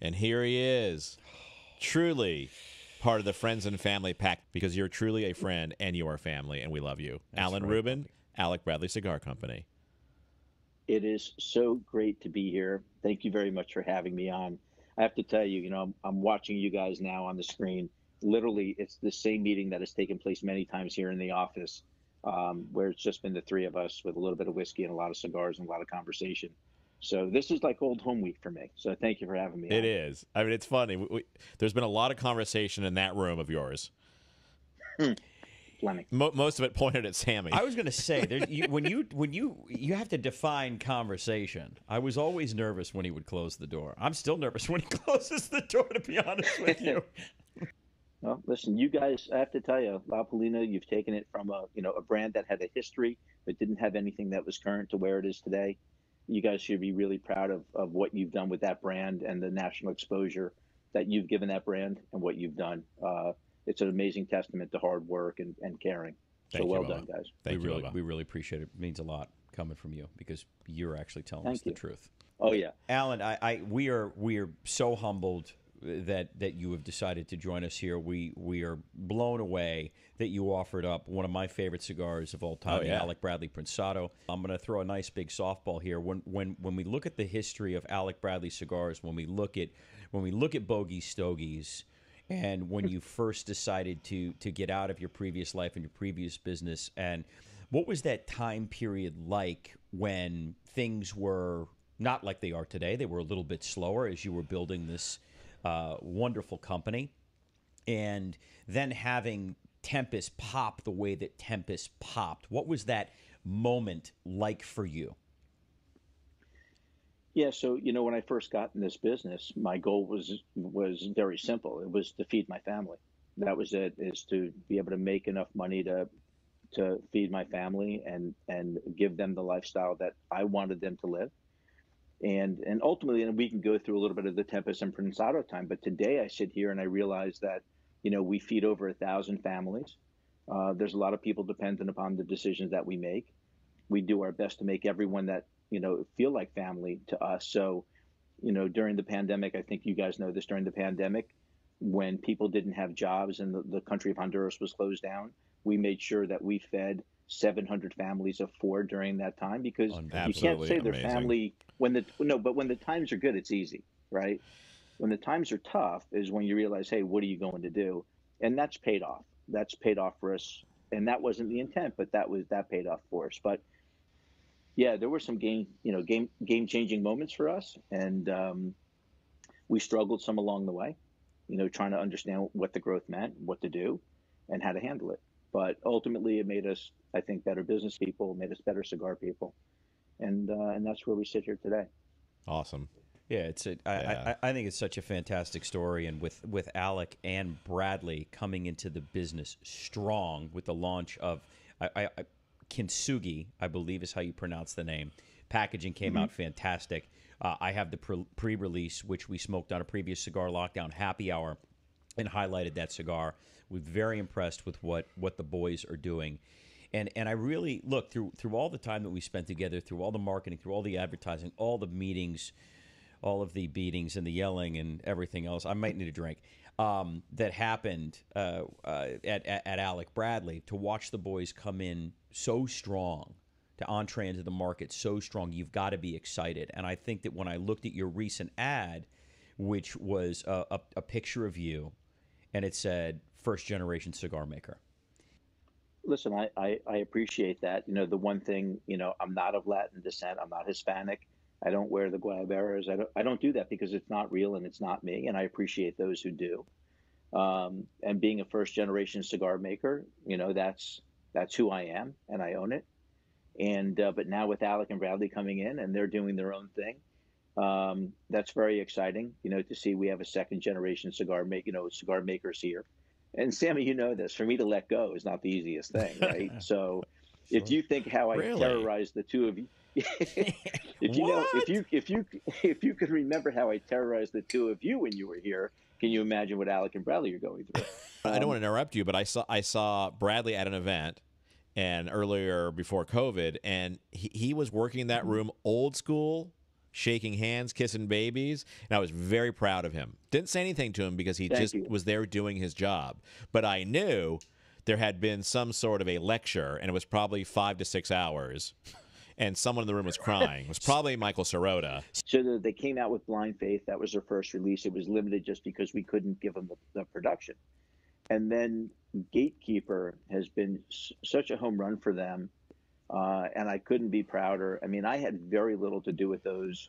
And here he is, truly part of the friends and family pack, because you're truly a friend and you are family, and we love you. That's Alan right, Rubin, puppy. Alec Bradley Cigar Company. It is so great to be here. Thank you very much for having me on. I have to tell you, I'm watching you guys now on the screen. Literally, it's the same meeting that has taken place many times here in the office, where it's just been the three of us with a little bit of whiskey and a lot of cigars and a lot of conversation. So this is like old home week for me. So thank you for having me on. It is. I mean, it's funny. There's been a lot of conversation in that room of yours. Plenty. Most of it pointed at Sammy. I was going to say, when you have to define conversation. I was always nervous when he would close the door. I'm still nervous when he closes the door, to be honest with you. Well, listen, you guys, I have to tell you, La Polina, you've taken it from a brand that had a history but didn't have anything that was current to where it is today. You guys should be really proud of what you've done with that brand and the national exposure that you've given that brand and what you've done. It's an amazing testament to hard work and caring. So well done, guys. Thank you, we really appreciate it. It means a lot coming from you because you're actually telling us the truth. Oh yeah, Alan, we are so humbled that you have decided to join us here. We are blown away that you offered up one of my favorite cigars of all time, the Alec Bradley Prensado. I'm going to throw a nice big softball here. When we look at the history of Alec Bradley cigars, when we look at Bogey Stogies, and when you first decided to get out of your previous life and your previous business, and what was that time period like when things were not like they are today? They were a little bit slower as you were building this wonderful company, and then having Tempest pop the way that Tempest popped. What was that moment like for you? Yeah, so when I first got in this business, my goal was very simple. It was to feed my family. That was it, is to be able to make enough money to feed my family and give them the lifestyle that I wanted them to live. And ultimately, and we can go through a little bit of the Tempest and Prensado time, but today I sit here and I realize that, we feed over 1,000 families. There's a lot of people dependent upon the decisions that we make. We do our best to make everyone that, feel like family to us. So, during the pandemic, I think you guys know this, during the pandemic, when people didn't have jobs and the country of Honduras was closed down, we made sure that we fed 700 families of 4 during that time, because you can't say they're family when the times are good, it's easy, right? When the times are tough is when you realize, hey, what are you going to do? And that's paid off. That's paid off for us. And that wasn't the intent, but that paid off for us. But yeah, there were some game changing moments for us, and we struggled some along the way, trying to understand what the growth meant, what to do, and how to handle it. But ultimately, it made us, I think, better business people, made us better cigar people, and that's where we sit here today. Awesome. Yeah, I think it's such a fantastic story, and with Alec and Bradley coming into the business strong with the launch of Kintsugi, I believe is how you pronounce the name. Packaging came out fantastic. I have the pre-release, which we smoked on a previous Cigar Lockdown happy hour, and highlighted that cigar. We're very impressed with what the boys are doing. And I really, look, through all the time that we spent together, through all the marketing, through all the advertising, all the meetings, all of the beatings and the yelling and everything else, I might need a drink, that happened at Alec Bradley, to watch the boys come in so strong, to entree into the market so strong, you've got to be excited. And I think that when I looked at your recent ad, which was a picture of you, and it said, first generation cigar maker. Listen, I appreciate that. The one thing, I'm not of Latin descent. I'm not Hispanic. I don't wear the guayaberas. I don't do that because it's not real and it's not me. And I appreciate those who do. And being a first generation cigar maker, that's who I am, and I own it. And but now with Alec and Bradley coming in and they're doing their own thing, that's very exciting. To see we have a second generation cigar makers here. And Sammy, this, for me to let go is not the easiest thing, right? So Sure. if you think how I terrorized the two of you, if you could remember how I terrorized the two of you when you were here, can you imagine what Alec and Bradley are going through? I don't want to interrupt you, but I saw Bradley at an event, and earlier before COVID, and he was working in that room old school, shaking hands, kissing babies, and I was very proud of him. Didn't say anything to him because he Thank just you. was there doing his job. But I knew there had been some sort of a lecture, and it was probably 5 to 6 hours, and someone in the room was crying. It was probably Michael Sirota. So they came out with Blind Faith. That was their first release. It was limited just because we couldn't give them the production. And then Gatekeeper has been such a home run for them, and I couldn't be prouder. I mean, I had very little to do with those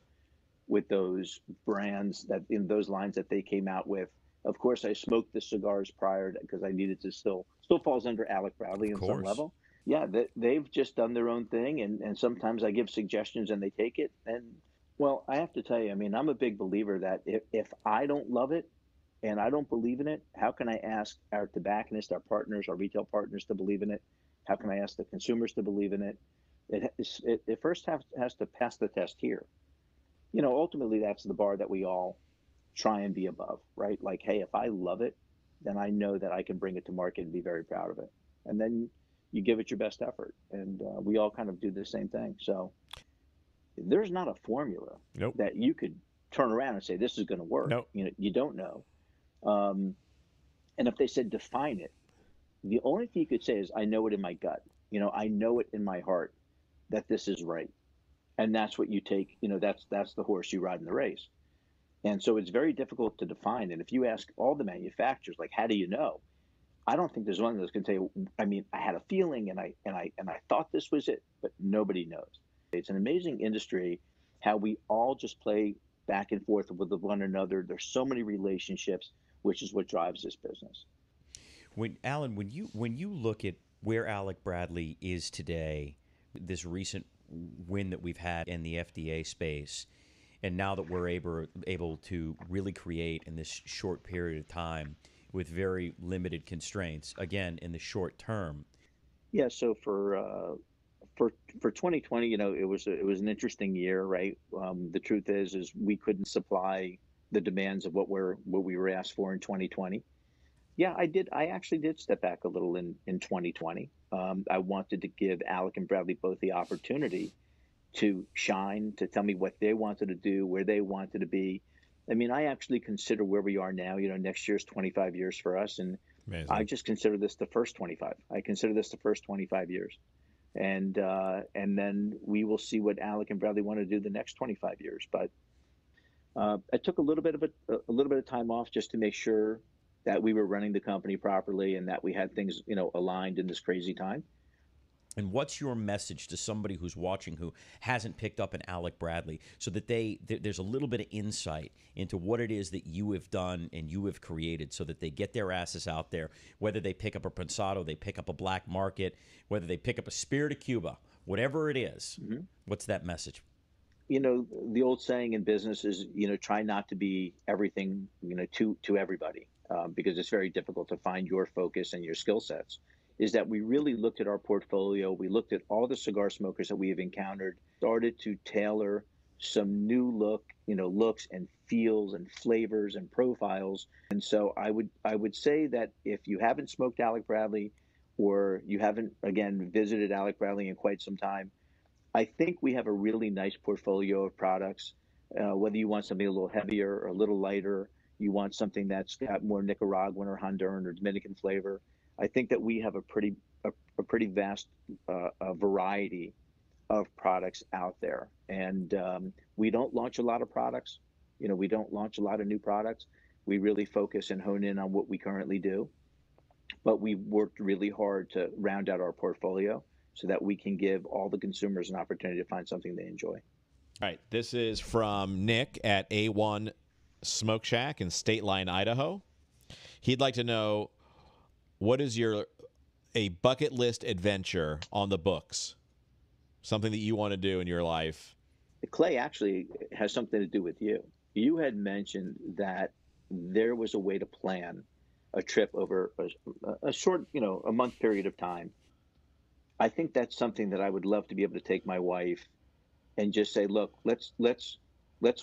brands, that in those lines that they came out with. Of course, I smoked the cigars prior because I needed to still falls under Alec Bradley on some level. Yeah, they've just done their own thing, and sometimes I give suggestions and they take it. And well, I have to tell you, I mean, I'm a big believer that if I don't love it and I don't believe in it, how can I ask our tobacconists, our partners, our retail partners to believe in it? How can I ask the consumers to believe in it? It first has to pass the test here. You know, ultimately, that's the bar that we all try and be above, right? Like, hey, if I love it, then I know that I can bring it to market and be very proud of it. And then you give it your best effort. And we all kind of do the same thing. So there's not a formula that you could turn around and say, this is going to work. You know, you don't know. And if they said define it, the only thing you could say is, I know it in my gut. You know, I know it in my heart that this is right. And that's what you take, you know, that's the horse you ride in the race. And so it's very difficult to define. And if you ask all the manufacturers, like, how do you know? I don't think there's one that's going to tell you, I mean, I had a feeling and I thought this was it, but nobody knows. It's an amazing industry, how we all just play back and forth with one another. There's so many relationships, which is what drives this business. Alan, when you look at where Alec Bradley is today, this recent win that we've had in the FDA space, and now that we're able to really create in this short period of time with very limited constraints, again, in the short term. Yeah, so for 2020, you know, it was an interesting year, right? The truth is we couldn't supply the demands of what we were asked for in 2020. Yeah, I actually did step back a little in 2020. I wanted to give Alec and Bradley both the opportunity to shine, to tell me what they wanted to do, where they wanted to be. I mean, I actually consider where we are now, you know, next year's 25 years for us. And amazing. I just consider this the first 25. I consider this the first 25 years. And then we will see what Alec and Bradley want to do the next 25 years. But I took a little bit of time off just to make sure that we were running the company properly and that we had things, you know, aligned in this crazy time. And what's your message to somebody who's watching who hasn't picked up an Alec Bradley, so that there's a little bit of insight into what it is that you have done and you have created, so that they get their asses out there, whether they pick up a Prensado, they pick up a Black Market, whether they pick up a Spirit of Cuba, whatever it is. Mm-hmm. What's that message? You know, the old saying in business is, you know, try not to be everything, you know, to everybody, because it's very difficult to find your focus and your skill sets. Is that we really looked at our portfolio, we looked at all the cigar smokers that we have encountered, started to tailor some new looks and feels and flavors and profiles. And so I would say that if you haven't smoked Alec Bradley, or you haven't, again, visited Alec Bradley in quite some time, I think we have a really nice portfolio of products. Whether you want something a little heavier or a little lighter, you want something that's got more Nicaraguan or Honduran or Dominican flavor, I think that we have a pretty vast variety of products out there. And we don't launch a lot of products. You know, we don't launch a lot of new products. We really focus and hone in on what we currently do. But we worked really hard to round out our portfolio so that we can give all the consumers an opportunity to find something they enjoy. All right. This is from Nick at A1 Smoke Shack in State Line, Idaho. He'd like to know, what is a bucket list adventure on the books? Something that you want to do in your life? Clay actually has something to do with you. You had mentioned that there was a way to plan a trip over a short, you know, a month period of time. I think that's something that I would love to be able to take my wife and just say, look, let's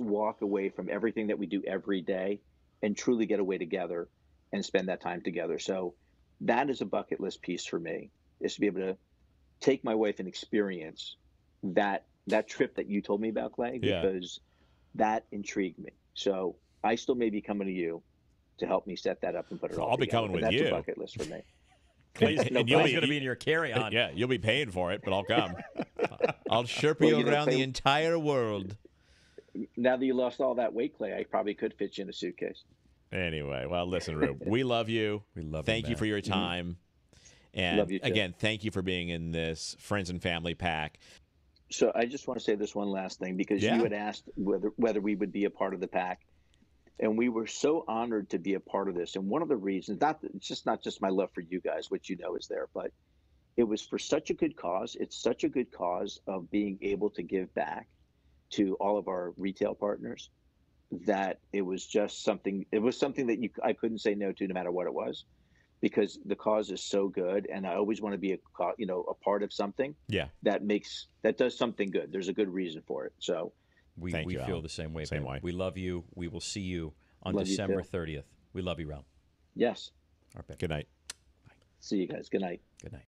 walk away from everything that we do every day and truly get away together and spend that time together. So that is a bucket list piece for me, is to be able to take my wife and experience that trip that you told me about, Clay, because that intrigued me. So I still may be coming to you to help me set that up and put it all I'll be together. coming But with that's you. a bucket list for me. Please, No and He's going to be in your carry-on. Yeah, you'll be paying for it, but I'll come. I'll Sherpa Well, you you know, around Clay, the entire world. now that you lost all that weight, Clay, I probably could fit you in a suitcase. Anyway, well, listen, Rube, we love you. We love you, Thank you man. for your time. And Love you too. again, thank you for being in this friends and family pack. So I just want to say this one last thing, because Yeah. you had asked whether we would be a part of the pack, and we were so honored to be a part of this. And one of the reasons, it's not just my love for you guys, which you know is there, but it was for such a good cause. It's such a good cause of being able to give back to all of our retail partners, that it was just something. It was something that I couldn't say no to, no matter what it was, because the cause is so good, and I always want to be a part of something Yeah. that does something good. There's a good reason for it. So We Thank you, feel Alan. the same way. Same man. way. We love you. We will see you on Love you December too. 30th. We love you, Ralph. yes, All right, babe. Good night. see you guys. Good night. Good night.